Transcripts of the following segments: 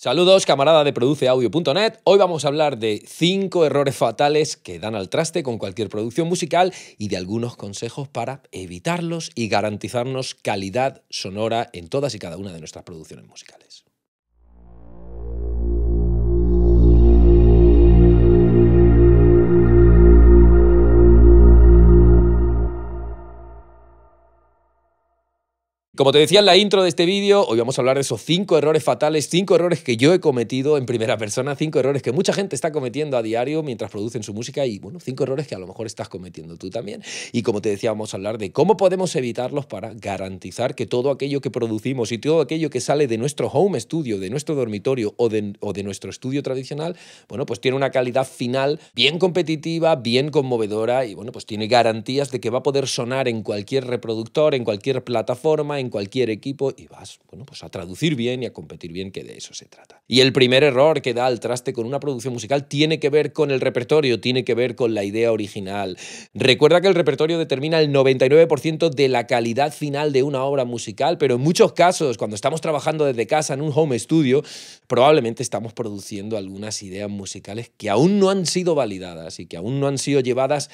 Saludos, camarada de produceaudio.net. Hoy vamos a hablar de 5 errores fatales que dan al traste con cualquier producción musical y de algunos consejos para evitarlos y garantizarnos calidad sonora en todas y cada una de nuestras producciones musicales. Como te decía en la intro de este vídeo, hoy vamos a hablar de esos 5 errores fatales, 5 errores que yo he cometido en primera persona, 5 errores que mucha gente está cometiendo a diario mientras producen su música y, bueno, 5 errores que a lo mejor estás cometiendo tú también. Y como te decía, vamos a hablar de cómo podemos evitarlos para garantizar que todo aquello que producimos y todo aquello que sale de nuestro home studio, de nuestro dormitorio o de nuestro estudio tradicional, bueno, pues tiene una calidad final bien competitiva, bien conmovedora y, bueno, pues tiene garantías de que va a poder sonar en cualquier reproductor, en cualquier plataforma, en cualquier equipo y vas, bueno, pues a traducir bien y a competir bien, que de eso se trata. Y el primer error que da al traste con una producción musical tiene que ver con el repertorio, tiene que ver con la idea original. Recuerda que el repertorio determina el 99% de la calidad final de una obra musical, pero en muchos casos, cuando estamos trabajando desde casa en un home studio, probablemente estamos produciendo algunas ideas musicales que aún no han sido validadas y que aún no han sido llevadas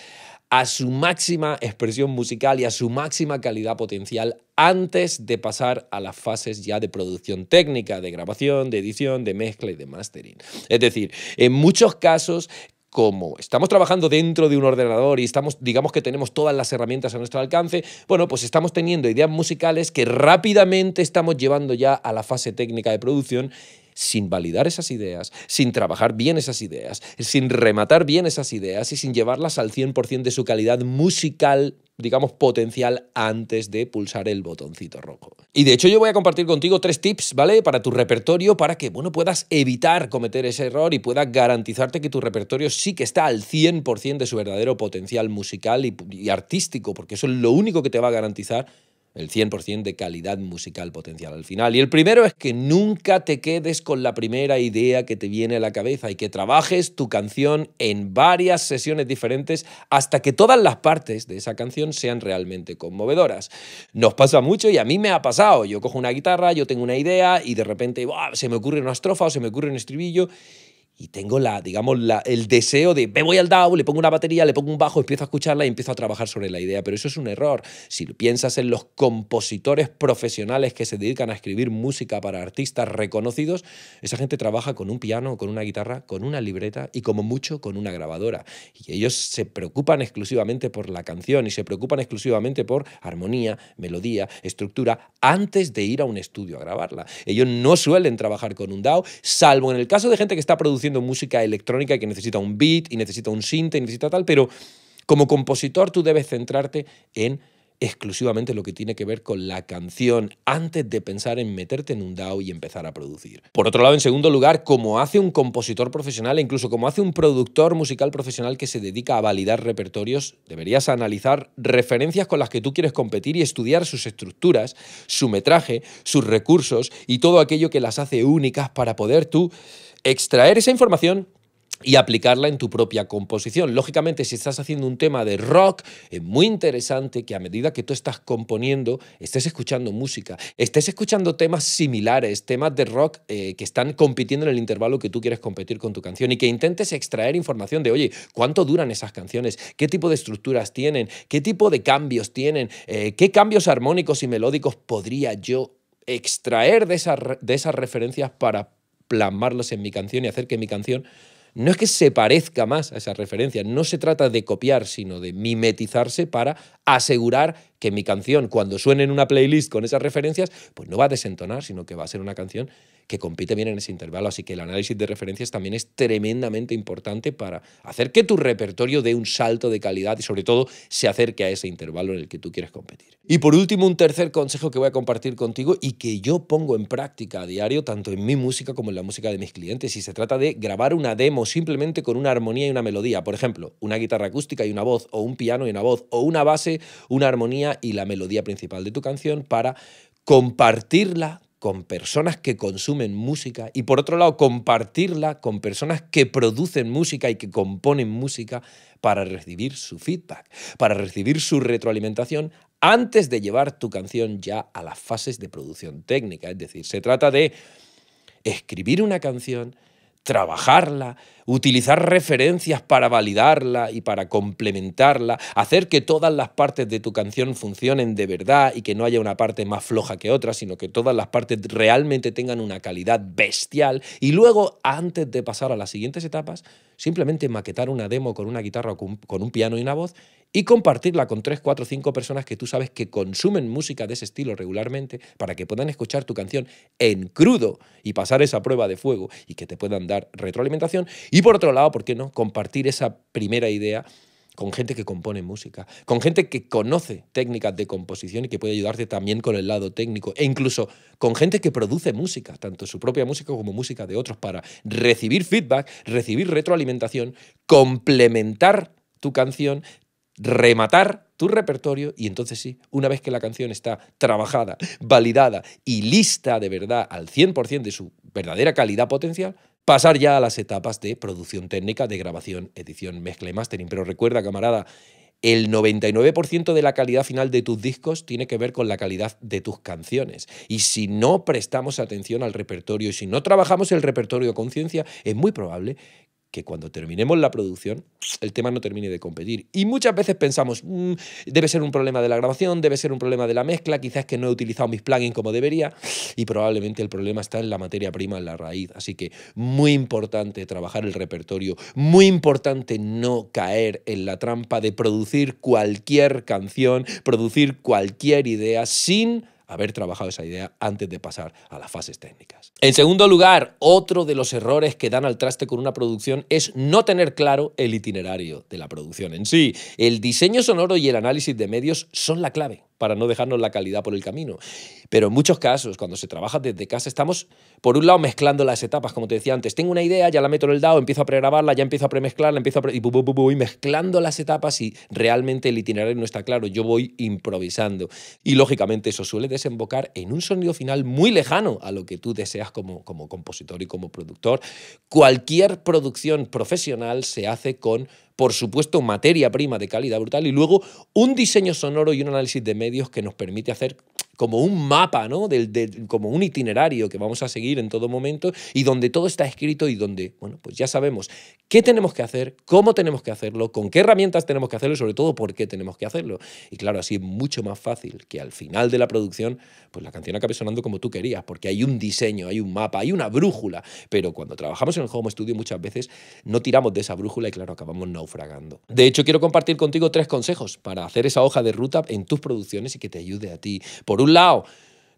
a su máxima expresión musical y a su máxima calidad potencial antes de pasar a las fases ya de producción técnica, de grabación, de edición, de mezcla y de mastering. Es decir, en muchos casos, como estamos trabajando dentro de un ordenador y digamos que tenemos todas las herramientas a nuestro alcance, bueno, pues estamos teniendo ideas musicales que rápidamente estamos llevando ya a la fase técnica de producción sin validar esas ideas, sin trabajar bien esas ideas, sin rematar bien esas ideas y sin llevarlas al 100% de su calidad musical, digamos, potencial antes de pulsar el botoncito rojo. Y de hecho yo voy a compartir contigo 3 tips, ¿vale? Para tu repertorio, para que, bueno, puedas evitar cometer ese error y puedas garantizarte que tu repertorio sí que está al 100% de su verdadero potencial musical y artístico, porque eso es lo único que te va a garantizar el 100% de calidad musical potencial al final. Y el primero es que nunca te quedes con la primera idea que te viene a la cabeza y que trabajes tu canción en varias sesiones diferentes hasta que todas las partes de esa canción sean realmente conmovedoras. Nos pasa mucho y a mí me ha pasado. Yo cojo una guitarra, yo tengo una idea y de repente se me ocurre una estrofa o se me ocurre un estribillo y tengo el deseo de me voy al DAW, le pongo una batería, le pongo un bajo, empiezo a escucharla y empiezo a trabajar sobre la idea. Pero eso es un error. Si piensas en los compositores profesionales que se dedican a escribir música para artistas reconocidos, esa gente trabaja con un piano, con una guitarra, con una libreta y como mucho con una grabadora. Y ellos se preocupan exclusivamente por la canción y se preocupan exclusivamente por armonía, melodía, estructura, antes de ir a un estudio a grabarla. Ellos no suelen trabajar con un DAW, salvo en el caso de gente que está produciendo música electrónica y que necesita un beat y necesita un synth y necesita tal, pero como compositor tú debes centrarte en exclusivamente lo que tiene que ver con la canción antes de pensar en meterte en un DAW y empezar a producir. Por otro lado, en segundo lugar, como hace un compositor profesional e incluso como hace un productor musical profesional que se dedica a validar repertorios, deberías analizar referencias con las que tú quieres competir y estudiar sus estructuras, su metraje, sus recursos y todo aquello que las hace únicas para poder tú extraer esa información y aplicarla en tu propia composición. Lógicamente, si estás haciendo un tema de rock, es muy interesante que a medida que tú estás componiendo, estés escuchando música, estés escuchando temas similares, temas de rock que están compitiendo en el intervalo que tú quieres competir con tu canción y que intentes extraer información de, oye, ¿cuánto duran esas canciones? ¿Qué tipo de estructuras tienen? ¿Qué tipo de cambios tienen? ¿Qué cambios armónicos y melódicos podría yo extraer de esas referencias para plasmarlos en mi canción y hacer que mi canción no es que se parezca más a esas referencias, no se trata de copiar, sino de mimetizarse para asegurar que mi canción, cuando suene en una playlist con esas referencias, pues no va a desentonar, sino que va a ser una canción que compite bien en ese intervalo. Así que el análisis de referencias también es tremendamente importante para hacer que tu repertorio dé un salto de calidad y sobre todo se acerque a ese intervalo en el que tú quieres competir. Y por último, un tercer consejo que voy a compartir contigo y que yo pongo en práctica a diario, tanto en mi música como en la música de mis clientes, y se trata de grabar una demo simplemente con una armonía y una melodía. Por ejemplo, una guitarra acústica y una voz, o un piano y una voz, o una base, una armonía y la melodía principal de tu canción para compartirla con personas que consumen música y, por otro lado, compartirla con personas que producen música y que componen música para recibir su feedback, para recibir su retroalimentación antes de llevar tu canción ya a las fases de producción técnica. Es decir, se trata de escribir una canción, trabajarla, utilizar referencias para validarla y para complementarla, hacer que todas las partes de tu canción funcionen de verdad y que no haya una parte más floja que otra, sino que todas las partes realmente tengan una calidad bestial y luego, antes de pasar a las siguientes etapas, simplemente maquetar una demo con una guitarra o con un piano y una voz y compartirla con 3, 4, 5 personas que tú sabes que consumen música de ese estilo regularmente para que puedan escuchar tu canción en crudo y pasar esa prueba de fuego y que te puedan dar retroalimentación. Y por otro lado, ¿por qué no? Compartir esa primera idea con gente que compone música, con gente que conoce técnicas de composición y que puede ayudarte también con el lado técnico, e incluso con gente que produce música, tanto su propia música como música de otros, para recibir feedback, recibir retroalimentación, complementar tu canción, rematar tu repertorio y entonces sí, una vez que la canción está trabajada, validada y lista de verdad al 100% de su verdadera calidad potencial, pasar ya a las etapas de producción técnica, de grabación, edición, mezcla y mastering. Pero recuerda, camarada, el 99% de la calidad final de tus discos tiene que ver con la calidad de tus canciones. Y si no prestamos atención al repertorio y si no trabajamos el repertorio a conciencia, es muy probable que cuando terminemos la producción el tema no termine de competir. Y muchas veces pensamos, debe ser un problema de la grabación, debe ser un problema de la mezcla, quizás que no he utilizado mis plugins como debería, y probablemente el problema está en la materia prima, en la raíz. Así que muy importante trabajar el repertorio, muy importante no caer en la trampa de producir cualquier canción, producir cualquier idea sin haber trabajado esa idea antes de pasar a las fases técnicas. En segundo lugar, otro de los errores que dan al traste con una producción es no tener claro el itinerario de la producción en sí. El diseño sonoro y el análisis de medios son la clave para no dejarnos la calidad por el camino. Pero en muchos casos, cuando se trabaja desde casa, estamos, por un lado, mezclando las etapas, como te decía antes. Tengo una idea, ya la meto en el DAW, empiezo a pregrabarla, ya empiezo a premezclarla, y voy mezclando las etapas y realmente el itinerario no está claro. Yo voy improvisando. Y, lógicamente, eso suele desembocar en un sonido final muy lejano a lo que tú deseas como compositor y como productor. Cualquier producción profesional se hace con, por supuesto, materia prima de calidad brutal y luego un diseño sonoro y un análisis de medios que nos permite hacer como un mapa, ¿no? Como un itinerario que vamos a seguir en todo momento y donde todo está escrito y donde, bueno, pues ya sabemos qué tenemos que hacer, cómo tenemos que hacerlo, con qué herramientas tenemos que hacerlo y sobre todo por qué tenemos que hacerlo. Y claro, así es mucho más fácil que al final de la producción pues la canción acabe sonando como tú querías, porque hay un diseño, hay un mapa, hay una brújula, pero cuando trabajamos en el home studio muchas veces no tiramos de esa brújula y claro, acabamos naufragando. De hecho, quiero compartir contigo 3 consejos para hacer esa hoja de ruta en tus producciones y que te ayude a ti. Por un lado,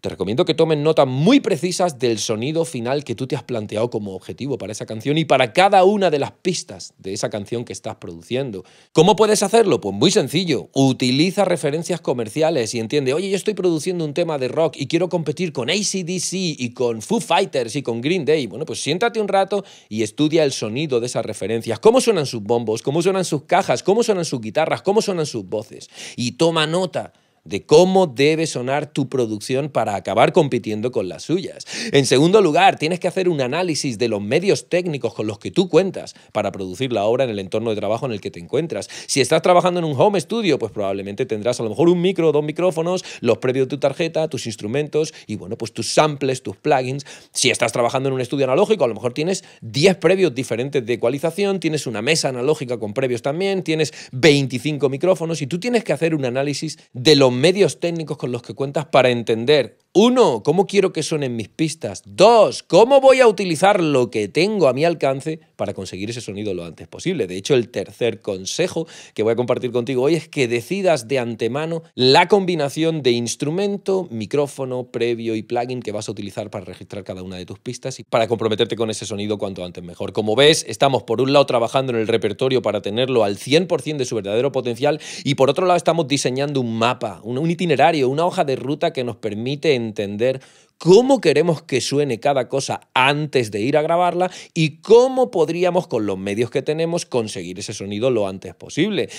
te recomiendo que tomes notas muy precisas del sonido final que tú te has planteado como objetivo para esa canción y para cada una de las pistas de esa canción que estás produciendo. ¿Cómo puedes hacerlo? Pues muy sencillo. Utiliza referencias comerciales y entiende, oye, yo estoy produciendo un tema de rock y quiero competir con AC/DC y con Foo Fighters y con Green Day. Bueno, pues siéntate un rato y estudia el sonido de esas referencias. ¿Cómo suenan sus bombos? ¿Cómo suenan sus cajas? ¿Cómo suenan sus guitarras? ¿Cómo suenan sus voces? Y toma nota de cómo debe sonar tu producción para acabar compitiendo con las suyas. En segundo lugar, tienes que hacer un análisis de los medios técnicos con los que tú cuentas para producir la obra en el entorno de trabajo en el que te encuentras. Si estás trabajando en un home studio, pues probablemente tendrás a lo mejor un micro o 2 micrófonos, los previos de tu tarjeta, tus instrumentos y bueno, pues tus samples, tus plugins. Si estás trabajando en un estudio analógico, a lo mejor tienes 10 previos diferentes de ecualización, tienes una mesa analógica con previos también, tienes 25 micrófonos y tú tienes que hacer un análisis de los medios técnicos con los que cuentas para entender, 1, cómo quiero que suenen mis pistas, 2, cómo voy a utilizar lo que tengo a mi alcance para conseguir ese sonido lo antes posible. De hecho, el tercer consejo que voy a compartir contigo hoy es que decidas de antemano la combinación de instrumento, micrófono, previo y plugin que vas a utilizar para registrar cada una de tus pistas y para comprometerte con ese sonido cuanto antes mejor. Como ves, estamos por un lado trabajando en el repertorio para tenerlo al 100% de su verdadero potencial y por otro lado estamos diseñando un mapa, un itinerario, una hoja de ruta que nos permite entender cómo queremos que suene cada cosa antes de ir a grabarla y cómo podríamos con los medios que tenemos conseguir ese sonido lo antes posible.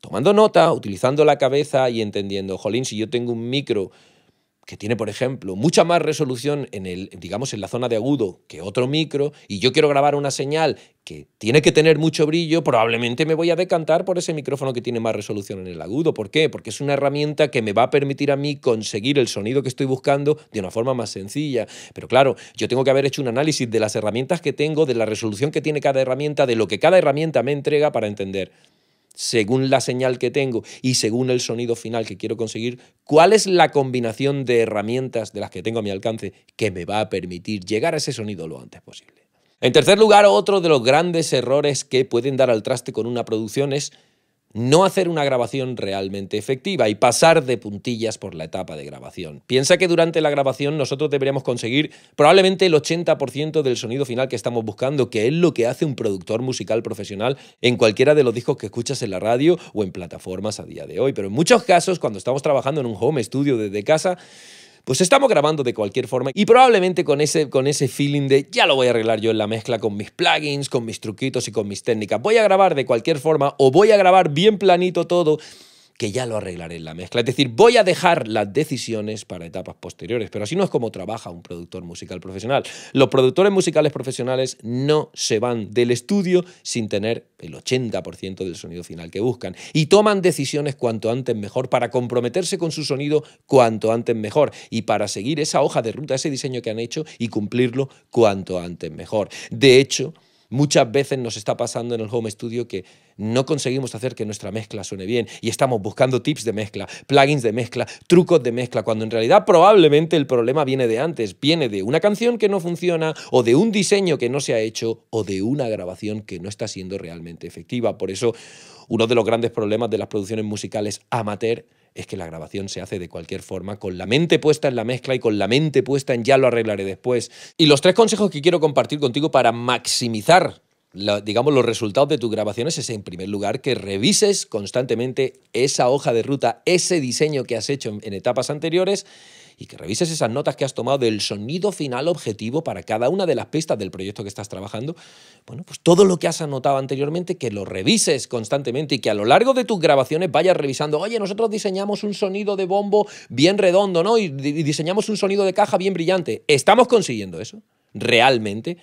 Tomando nota, utilizando la cabeza y entendiendo, jolín, si yo tengo un micro que tiene, por ejemplo, mucha más resolución en la zona de agudo que otro micro y yo quiero grabar una señal que tiene que tener mucho brillo, probablemente me voy a decantar por ese micrófono que tiene más resolución en el agudo. ¿Por qué? Porque es una herramienta que me va a permitir a mí conseguir el sonido que estoy buscando de una forma más sencilla. Pero claro, yo tengo que haber hecho un análisis de las herramientas que tengo, de la resolución que tiene cada herramienta, de lo que cada herramienta me entrega para entender, según la señal que tengo y según el sonido final que quiero conseguir, cuál es la combinación de herramientas de las que tengo a mi alcance que me va a permitir llegar a ese sonido lo antes posible. En tercer lugar, otro de los grandes errores que pueden dar al traste con una producción es no hacer una grabación realmente efectiva y pasar de puntillas por la etapa de grabación. Piensa que durante la grabación nosotros deberíamos conseguir probablemente el 80% del sonido final que estamos buscando, que es lo que hace un productor musical profesional en cualquiera de los discos que escuchas en la radio o en plataformas a día de hoy. Pero en muchos casos, cuando estamos trabajando en un home studio desde casa, pues estamos grabando de cualquier forma y probablemente con ese feeling de ya lo voy a arreglar yo en la mezcla con mis plugins, con mis truquitos y con mis técnicas. Voy a grabar de cualquier forma o voy a grabar bien planito todo, que ya lo arreglaré en la mezcla. Es decir, voy a dejar las decisiones para etapas posteriores, pero así no es como trabaja un productor musical profesional. Los productores musicales profesionales no se van del estudio sin tener el 80% del sonido final que buscan y toman decisiones cuanto antes mejor para comprometerse con su sonido cuanto antes mejor y para seguir esa hoja de ruta, ese diseño que han hecho y cumplirlo cuanto antes mejor. De hecho, muchas veces nos está pasando en el home studio que no conseguimos hacer que nuestra mezcla suene bien y estamos buscando tips de mezcla, plugins de mezcla, trucos de mezcla, cuando en realidad probablemente el problema viene de antes, viene de una canción que no funciona o de un diseño que no se ha hecho o de una grabación que no está siendo realmente efectiva. Por eso, uno de los grandes problemas de las producciones musicales amateur es que la grabación se hace de cualquier forma, con la mente puesta en la mezcla y con la mente puesta en ya lo arreglaré después. Y los 3 consejos que quiero compartir contigo para maximizar los resultados de tus grabaciones es, en primer lugar, que revises constantemente esa hoja de ruta, ese diseño que has hecho en etapas anteriores y que revises esas notas que has tomado del sonido final objetivo para cada una de las pistas del proyecto que estás trabajando. Bueno, pues todo lo que has anotado anteriormente, que lo revises constantemente y que a lo largo de tus grabaciones vayas revisando. Oye, nosotros diseñamos un sonido de bombo bien redondo, ¿no? Y diseñamos un sonido de caja bien brillante. ¿Estamos consiguiendo eso realmente?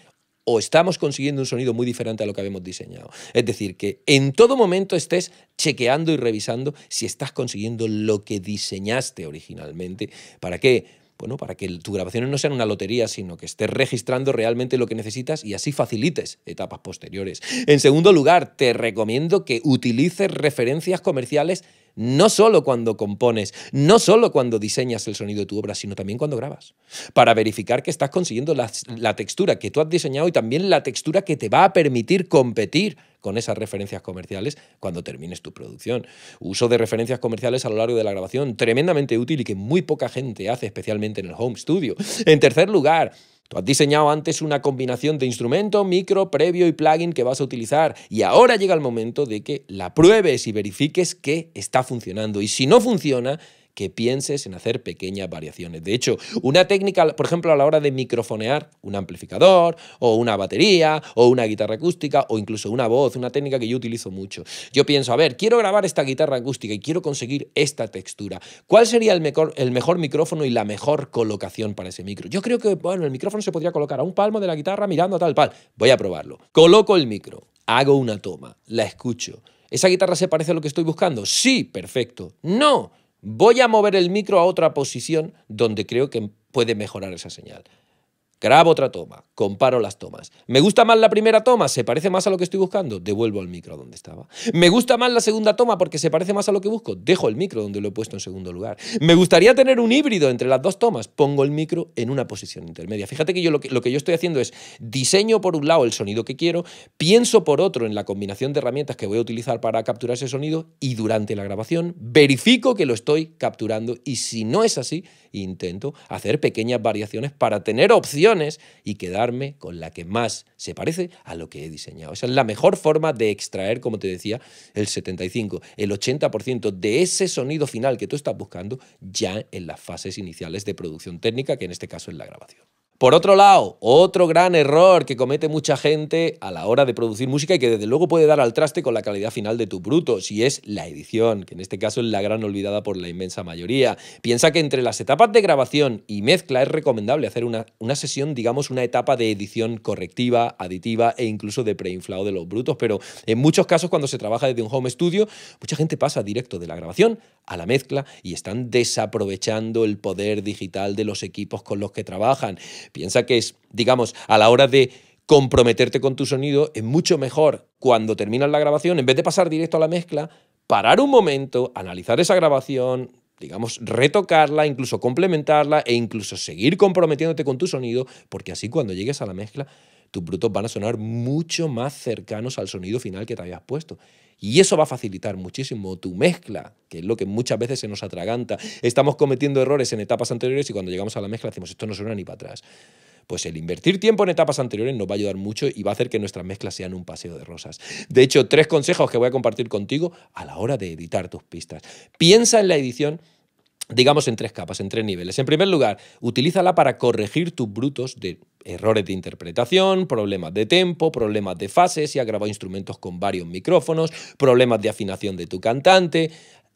¿O estamos consiguiendo un sonido muy diferente a lo que habíamos diseñado? Es decir, que en todo momento estés chequeando y revisando si estás consiguiendo lo que diseñaste originalmente. ¿Para qué? Bueno, para que tus grabaciones no sean una lotería, sino que estés registrando realmente lo que necesitas y así facilites etapas posteriores. En segundo lugar, te recomiendo que utilices referencias comerciales no solo cuando compones, no solo cuando diseñas el sonido de tu obra, sino también cuando grabas, para verificar que estás consiguiendo la textura que tú has diseñado y también la textura que te va a permitir competir con esas referencias comerciales cuando termines tu producción. Uso de referencias comerciales a lo largo de la grabación, tremendamente útil y que muy poca gente hace, especialmente en el home studio. En tercer lugar, tú has diseñado antes una combinación de instrumento, micro, previo y plugin que vas a utilizar y ahora llega el momento de que la pruebes y verifiques que está funcionando. Y si no funciona, que pienses en hacer pequeñas variaciones. De hecho, una técnica, por ejemplo, a la hora de microfonear un amplificador o una batería o una guitarra acústica o incluso una voz, una técnica que yo utilizo mucho. Yo pienso, a ver, quiero grabar esta guitarra acústica y quiero conseguir esta textura. ¿Cuál sería el mejor micrófono y la mejor colocación para ese micro? Yo creo que, bueno, el micrófono se podría colocar a un palmo de la guitarra mirando a tal pal. Voy a probarlo. Coloco el micro, hago una toma, la escucho. ¿Esa guitarra se parece a lo que estoy buscando? Sí, perfecto. No. Voy a mover el micro a otra posición donde creo que puede mejorar esa señal. Grabo otra toma, comparo las tomas. ¿Me gusta más la primera toma? ¿Se parece más a lo que estoy buscando? Devuelvo el micro donde estaba. ¿Me gusta más la segunda toma porque se parece más a lo que busco? Dejo el micro donde lo he puesto en segundo lugar. ¿Me gustaría tener un híbrido entre las dos tomas? Pongo el micro en una posición intermedia. Fíjate que lo que yo estoy haciendo es diseño por un lado el sonido que quiero, pienso por otro en la combinación de herramientas que voy a utilizar para capturar ese sonido y durante la grabación verifico que lo estoy capturando y si no es así, intento hacer pequeñas variaciones para tener opciones y quedarme con la que más se parece a lo que he diseñado. Esa es la mejor forma de extraer, como te decía, el 75, el 80% de ese sonido final que tú estás buscando ya en las fases iniciales de producción técnica, que en este caso es la grabación. Por otro lado, otro gran error que comete mucha gente a la hora de producir música y que desde luego puede dar al traste con la calidad final de tus brutos, y es la edición, que en este caso es la gran olvidada por la inmensa mayoría. Piensa que entre las etapas de grabación y mezcla es recomendable hacer una sesión, digamos, una etapa de edición correctiva, aditiva e incluso de preinflado de los brutos, pero en muchos casos cuando se trabaja desde un home studio, mucha gente pasa directo de la grabación a la mezcla y están desaprovechando el poder digital de los equipos con los que trabajan. Piensa que es, digamos, a la hora de comprometerte con tu sonido, es mucho mejor cuando terminas la grabación, en vez de pasar directo a la mezcla, parar un momento, analizar esa grabación, digamos, retocarla, incluso complementarla e incluso seguir comprometiéndote con tu sonido, porque así cuando llegues a la mezcla, tus brutos van a sonar mucho más cercanos al sonido final que te habías puesto. Y eso va a facilitar muchísimo tu mezcla, que es lo que muchas veces se nos atraganta. Estamos cometiendo errores en etapas anteriores y cuando llegamos a la mezcla decimos, esto no suena ni para atrás. Pues el invertir tiempo en etapas anteriores nos va a ayudar mucho y va a hacer que nuestras mezclas sean un paseo de rosas. De hecho, 3 consejos que voy a compartir contigo a la hora de editar tus pistas. Piensa en la edición, digamos, en 3 capas, en 3 niveles. En primer lugar, utilízala para corregir tus brutos de errores de interpretación, problemas de tempo, problemas de fase, si has grabado instrumentos con varios micrófonos, problemas de afinación de tu cantante.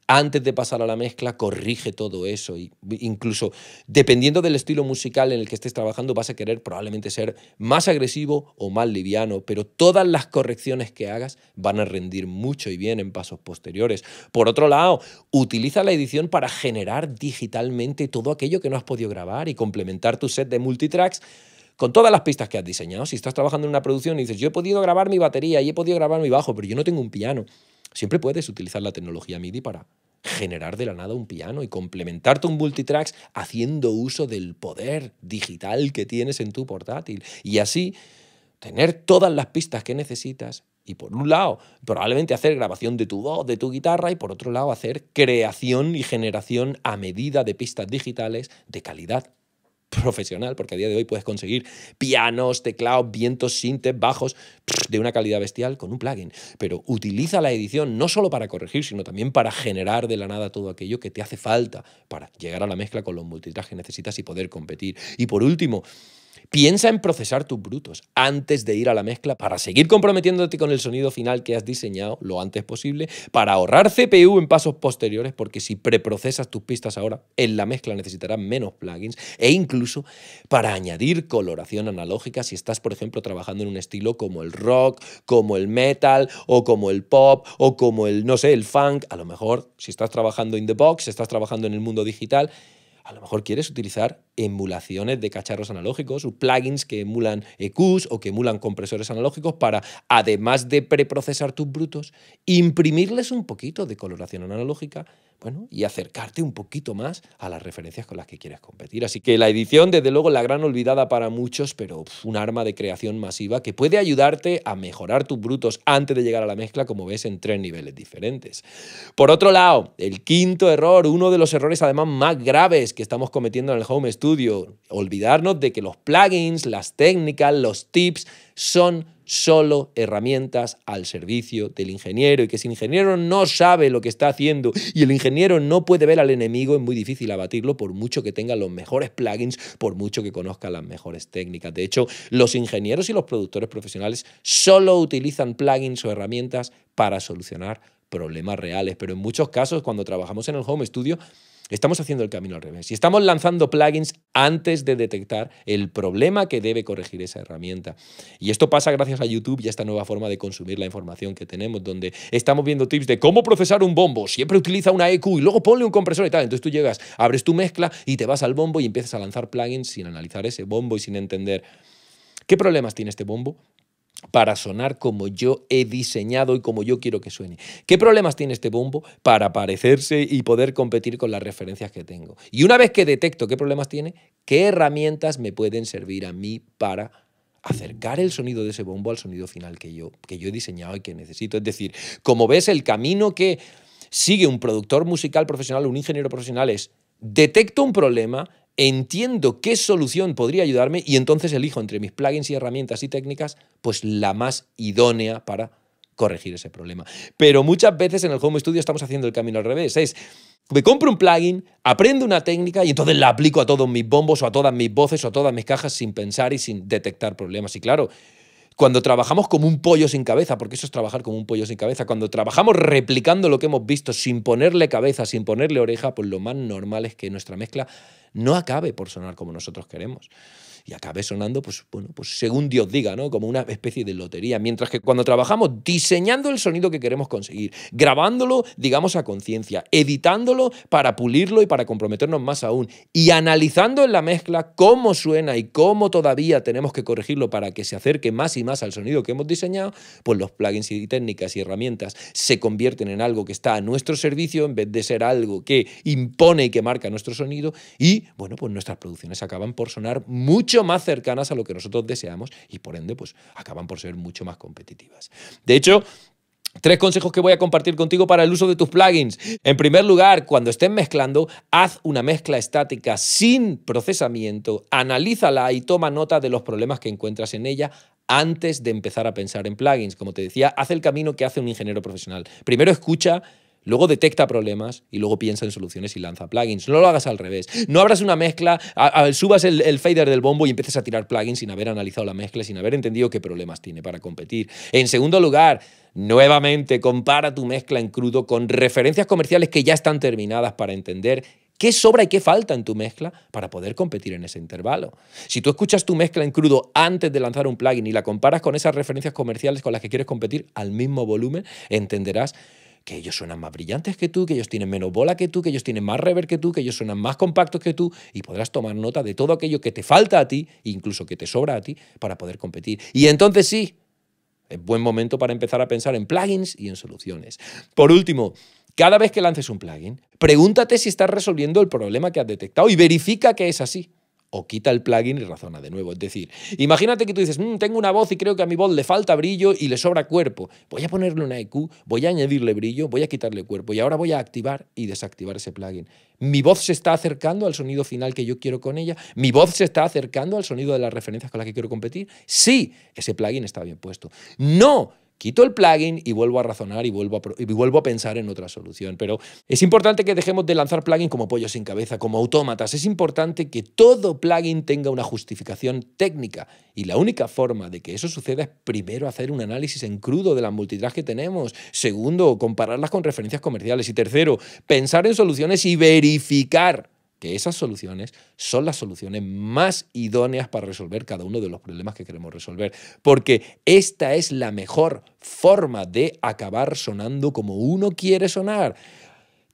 Antes de pasar a la mezcla, corrige todo eso. Y incluso, dependiendo del estilo musical en el que estés trabajando, vas a querer probablemente ser más agresivo o más liviano, pero todas las correcciones que hagas van a rendir mucho y bien en pasos posteriores. Por otro lado, utiliza la edición para generar digitalmente todo aquello que no has podido grabar y complementar tu set de multitracks con todas las pistas que has diseñado. Si estás trabajando en una producción y dices, yo he podido grabar mi batería y he podido grabar mi bajo, pero yo no tengo un piano, siempre puedes utilizar la tecnología MIDI para generar de la nada un piano y complementar tu multitracks haciendo uso del poder digital que tienes en tu portátil. Y así tener todas las pistas que necesitas y por un lado probablemente hacer grabación de tu voz, de tu guitarra y por otro lado hacer creación y generación a medida de pistas digitales de calidad profesional, porque a día de hoy puedes conseguir pianos, teclados, vientos, sintes, bajos de una calidad bestial con un plugin. Pero utiliza la edición no solo para corregir, sino también para generar de la nada todo aquello que te hace falta para llegar a la mezcla con los multitracks que necesitas y poder competir. Y por último, piensa en procesar tus brutos antes de ir a la mezcla para seguir comprometiéndote con el sonido final que has diseñado lo antes posible, para ahorrar CPU en pasos posteriores, porque si preprocesas tus pistas ahora, en la mezcla necesitarás menos plugins, e incluso para añadir coloración analógica si estás, por ejemplo, trabajando en un estilo como el rock, como el metal, o como el pop, o como el, no sé, el funk. A lo mejor, si estás trabajando in the box, si estás trabajando en el mundo digital, a lo mejor quieres utilizar emulaciones de cacharros analógicos o plugins que emulan EQs o que emulan compresores analógicos para, además de preprocesar tus brutos, imprimirles un poquito de coloración analógica, bueno, y acercarte un poquito más a las referencias con las que quieres competir. Así que la edición, desde luego, la gran olvidada para muchos, pero un arma de creación masiva que puede ayudarte a mejorar tus brutos antes de llegar a la mezcla, como ves, en 3 niveles diferentes. Por otro lado, el quinto error, uno de los errores además más graves que estamos cometiendo en el home studio, olvidarnos de que los plugins, las técnicas, los tips son solo herramientas al servicio del ingeniero y que si el ingeniero no sabe lo que está haciendo y el ingeniero no puede ver al enemigo, es muy difícil abatirlo por mucho que tenga los mejores plugins, por mucho que conozca las mejores técnicas. De hecho, los ingenieros y los productores profesionales solo utilizan plugins o herramientas para solucionar problemas reales, pero en muchos casos cuando trabajamos en el home studio estamos haciendo el camino al revés y estamos lanzando plugins antes de detectar el problema que debe corregir esa herramienta. Y esto pasa gracias a YouTube y a esta nueva forma de consumir la información que tenemos, donde estamos viendo tips de cómo procesar un bombo. Siempre utiliza una EQ y luego ponle un compresor y tal. Entonces tú llegas, abres tu mezcla y te vas al bombo y empiezas a lanzar plugins sin analizar ese bombo y sin entender qué problemas tiene este bombo para sonar como yo he diseñado y como yo quiero que suene. ¿Qué problemas tiene este bombo para parecerse y poder competir con las referencias que tengo? Y una vez que detecto qué problemas tiene, ¿qué herramientas me pueden servir a mí para acercar el sonido de ese bombo al sonido final que yo he diseñado y que necesito? Es decir, como ves, el camino que sigue un productor musical profesional, un ingeniero profesional es: detecto un problema, entiendo qué solución podría ayudarme y entonces elijo entre mis plugins y herramientas y técnicas pues la más idónea para corregir ese problema. Pero muchas veces en el Home Studio estamos haciendo el camino al revés. Me compro un plugin, aprendo una técnica y entonces la aplico a todos mis bombos o a todas mis voces o a todas mis cajas sin pensar y sin detectar problemas. Y claro, cuando trabajamos como un pollo sin cabeza, porque eso es trabajar como un pollo sin cabeza, cuando trabajamos replicando lo que hemos visto sin ponerle cabeza, sin ponerle oreja, pues lo más normal es que nuestra mezcla no acabe por sonar como nosotros queremos. Y acabe sonando, pues, bueno, pues según Dios diga, ¿no? Como una especie de lotería. Mientras que cuando trabajamos diseñando el sonido que queremos conseguir, grabándolo, digamos, a conciencia, editándolo para pulirlo y para comprometernos más aún, y analizando en la mezcla cómo suena y cómo todavía tenemos que corregirlo para que se acerque más y más al sonido que hemos diseñado, pues los plugins y técnicas y herramientas se convierten en algo que está a nuestro servicio en vez de ser algo que impone y que marca nuestro sonido y, bueno, pues nuestras producciones acaban por sonar mucho más cercanas a lo que nosotros deseamos y por ende pues acaban por ser mucho más competitivas. De hecho, 3 consejos que voy a compartir contigo para el uso de tus plugins. En primer lugar, cuando estés mezclando, haz una mezcla estática sin procesamiento, analízala y toma nota de los problemas que encuentras en ella antes de empezar a pensar en plugins. Como te decía, haz el camino que hace un ingeniero profesional. Primero escucha, luego detecta problemas y luego piensa en soluciones y lanza plugins. No lo hagas al revés. No abras una mezcla, subas el fader del bombo y empieces a tirar plugins sin haber analizado la mezcla, sin haber entendido qué problemas tiene para competir. En segundo lugar, nuevamente, compara tu mezcla en crudo con referencias comerciales que ya están terminadas para entender qué sobra y qué falta en tu mezcla para poder competir en ese intervalo. Si tú escuchas tu mezcla en crudo antes de lanzar un plugin y la comparas con esas referencias comerciales con las que quieres competir al mismo volumen, entenderás que ellos suenan más brillantes que tú, que ellos tienen menos bola que tú, que ellos tienen más reverb que tú, que ellos suenan más compactos que tú y podrás tomar nota de todo aquello que te falta a ti, incluso que te sobra a ti, para poder competir. Y entonces sí, es buen momento para empezar a pensar en plugins y en soluciones. Por último, cada vez que lances un plugin, pregúntate si estás resolviendo el problema que has detectado y verifica que es así. O quita el plugin y razona de nuevo. Es decir, imagínate que tú dices, tengo una voz y creo que a mi voz le falta brillo y le sobra cuerpo. Voy a ponerle una EQ, voy a añadirle brillo, voy a quitarle cuerpo y ahora voy a activar y desactivar ese plugin. ¿Mi voz se está acercando al sonido final que yo quiero con ella? ¿Mi voz se está acercando al sonido de las referencias con las que quiero competir? Sí, ese plugin está bien puesto. No. Quito el plugin y vuelvo a razonar y vuelvo a pensar en otra solución. Pero es importante que dejemos de lanzar plugin como pollos sin cabeza, como autómatas. Es importante que todo plugin tenga una justificación técnica. Y la única forma de que eso suceda es primero hacer un análisis en crudo de las multitracks que tenemos. Segundo, compararlas con referencias comerciales. Y tercero, pensar en soluciones y verificar que esas soluciones son las soluciones más idóneas para resolver cada uno de los problemas que queremos resolver. Porque esta es la mejor forma de acabar sonando como uno quiere sonar.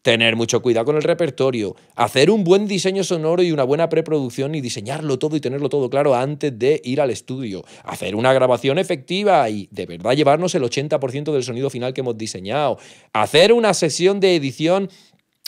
Tener mucho cuidado con el repertorio, hacer un buen diseño sonoro y una buena preproducción y diseñarlo todo y tenerlo todo claro antes de ir al estudio. Hacer una grabación efectiva y de verdad llevarnos el 80% del sonido final que hemos diseñado. Hacer una sesión de edición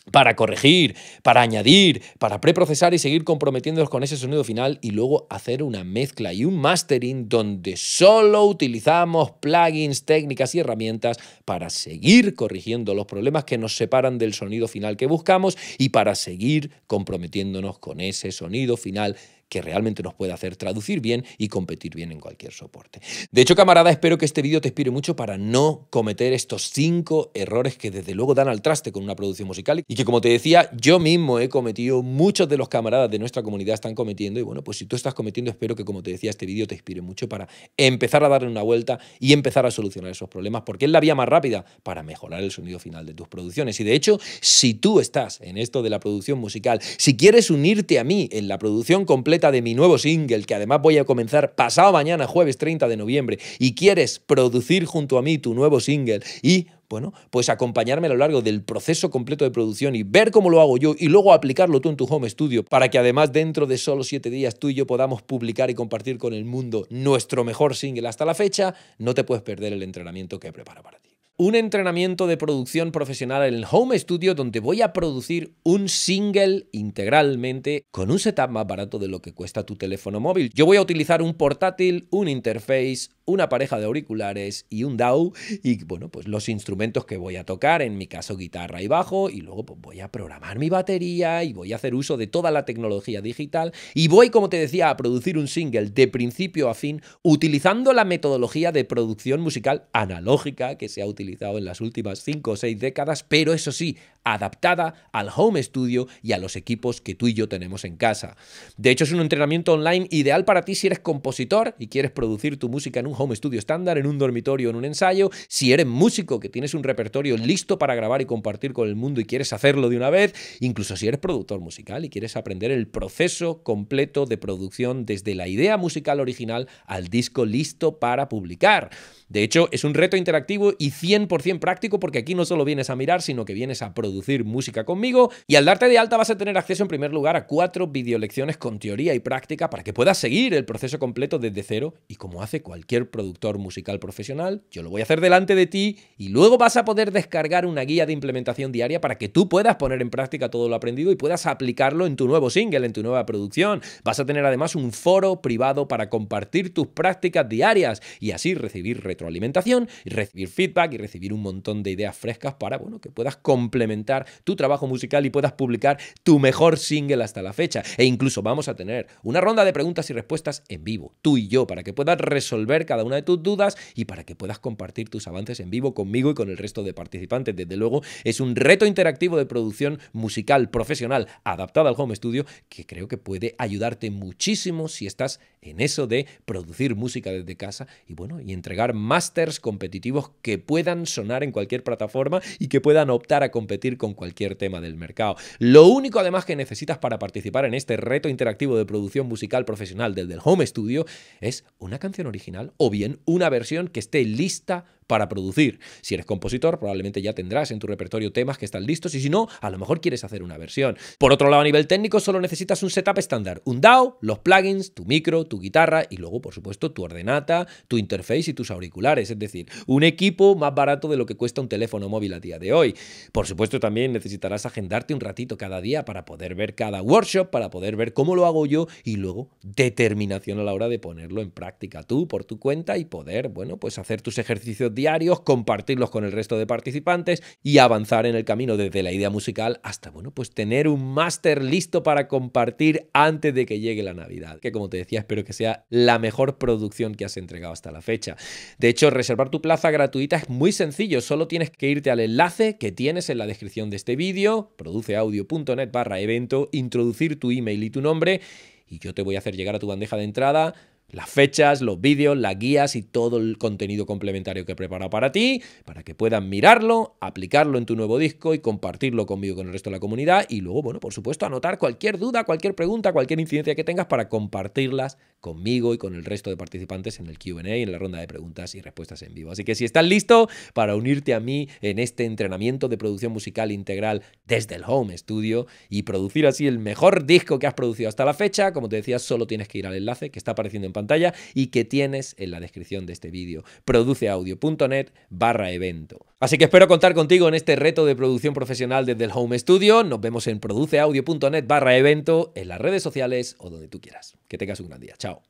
para corregir, para añadir, para preprocesar y seguir comprometiéndonos con ese sonido final y luego hacer una mezcla y un mastering donde solo utilizamos plugins, técnicas y herramientas para seguir corrigiendo los problemas que nos separan del sonido final que buscamos y para seguir comprometiéndonos con ese sonido final que realmente nos puede hacer traducir bien y competir bien en cualquier soporte. De hecho, camarada, espero que este vídeo te inspire mucho para no cometer estos 5 errores que desde luego dan al traste con una producción musical y que, como te decía, yo mismo he cometido, muchos de los camaradas de nuestra comunidad están cometiendo y bueno, pues si tú estás cometiendo, espero que, como te decía, este vídeo te inspire mucho para empezar a darle una vuelta y empezar a solucionar esos problemas porque es la vía más rápida para mejorar el sonido final de tus producciones. Y de hecho, si tú estás en esto de la producción musical, si quieres unirte a mí en la producción completa de mi nuevo single, que además voy a comenzar pasado mañana, jueves 30 de noviembre, y quieres producir junto a mí tu nuevo single y, bueno, pues acompañarme a lo largo del proceso completo de producción y ver cómo lo hago yo y luego aplicarlo tú en tu home studio para que además dentro de solo 7 días tú y yo podamos publicar y compartir con el mundo nuestro mejor single hasta la fecha, no te puedes perder el entrenamiento que he preparado para ti. un entrenamiento de producción profesional en el Home Studio donde voy a producir un single integralmente con un setup más barato de lo que cuesta tu teléfono móvil. Yo voy a utilizar un portátil, un interface, una pareja de auriculares y un DAW y bueno, pues los instrumentos que voy a tocar, en mi caso guitarra y bajo, y luego pues voy a programar mi batería y voy a hacer uso de toda la tecnología digital y voy, como te decía, a producir un single de principio a fin utilizando la metodología de producción musical analógica que se ha utilizado en las últimas 5 o 6 décadas, pero eso sí, adaptada al home studio y a los equipos que tú y yo tenemos en casa. De hecho, es un entrenamiento online ideal para ti si eres compositor y quieres producir tu música en un home studio estándar, en un dormitorio, en un ensayo, si eres músico que tienes un repertorio listo para grabar y compartir con el mundo y quieres hacerlo de una vez, incluso si eres productor musical y quieres aprender el proceso completo de producción desde la idea musical original al disco listo para publicar. De hecho, es un reto interactivo y 100% práctico porque aquí no solo vienes a mirar, sino que vienes a producir música conmigo y al darte de alta vas a tener acceso en primer lugar a 4 videolecciones con teoría y práctica para que puedas seguir el proceso completo desde cero y como hace cualquier productor musical profesional, yo lo voy a hacer delante de ti y luego vas a poder descargar una guía de implementación diaria para que tú puedas poner en práctica todo lo aprendido y puedas aplicarlo en tu nuevo single, en tu nueva producción. Vas a tener además un foro privado para compartir tus prácticas diarias y así recibir retroalimentación y recibir feedback y recibir un montón de ideas frescas para, bueno, que puedas complementar tu trabajo musical y puedas publicar tu mejor single hasta la fecha. E incluso vamos a tener una ronda de preguntas y respuestas en vivo, tú y yo, para que puedas resolver cada una de tus dudas y para que puedas compartir tus avances en vivo conmigo y con el resto de participantes. Desde luego, es un reto interactivo de producción musical profesional adaptado al home studio que creo que puede ayudarte muchísimo si estás en eso de producir música desde casa y, bueno, y entregar másters competitivos que puedan sonar en cualquier plataforma y que puedan optar a competir con cualquier tema del mercado. Lo único además que necesitas para participar en este reto interactivo de producción musical profesional desde el home studio es una canción original o bien una versión que esté lista para producir. Si eres compositor, probablemente ya tendrás en tu repertorio temas que están listos y si no, a lo mejor quieres hacer una versión. Por otro lado, a nivel técnico, solo necesitas un setup estándar, un DAW, los plugins, tu micro, tu guitarra y luego, por supuesto, tu ordenata, tu interface y tus auriculares, es decir, un equipo más barato de lo que cuesta un teléfono móvil a día de hoy. Por supuesto, también necesitarás agendarte un ratito cada día para poder ver cada workshop, para poder ver cómo lo hago yo y luego determinación a la hora de ponerlo en práctica tú por tu cuenta y poder, bueno, pues hacer tus ejercicios diarios, compartirlos con el resto de participantes y avanzar en el camino desde la idea musical hasta, bueno, pues tener un máster listo para compartir antes de que llegue la Navidad, que como te decía, espero que sea la mejor producción que has entregado hasta la fecha. De hecho, reservar tu plaza gratuita es muy sencillo, solo tienes que irte al enlace que tienes en la descripción de este vídeo, produceaudio.net/evento, introducir tu email y tu nombre y yo te voy a hacer llegar a tu bandeja de entrada las fechas, los vídeos, las guías y todo el contenido complementario que he preparado para ti, para que puedan mirarlo, aplicarlo en tu nuevo disco y compartirlo conmigo y con el resto de la comunidad. Y luego, bueno, por supuesto, anotar cualquier duda, cualquier pregunta, cualquier incidencia que tengas para compartirlas conmigo y con el resto de participantes en el Q&A, en la ronda de preguntas y respuestas en vivo. Así que si estás listo para unirte a mí en este entrenamiento de producción musical integral desde el home studio y producir así el mejor disco que has producido hasta la fecha, como te decía, solo tienes que ir al enlace que está apareciendo en pantalla y que tienes en la descripción de este vídeo, produceaudio.net/evento. Así que espero contar contigo en este reto de producción profesional desde el home studio. Nos vemos en produceaudio.net/evento, en las redes sociales o donde tú quieras. Que tengas un gran día. Chao.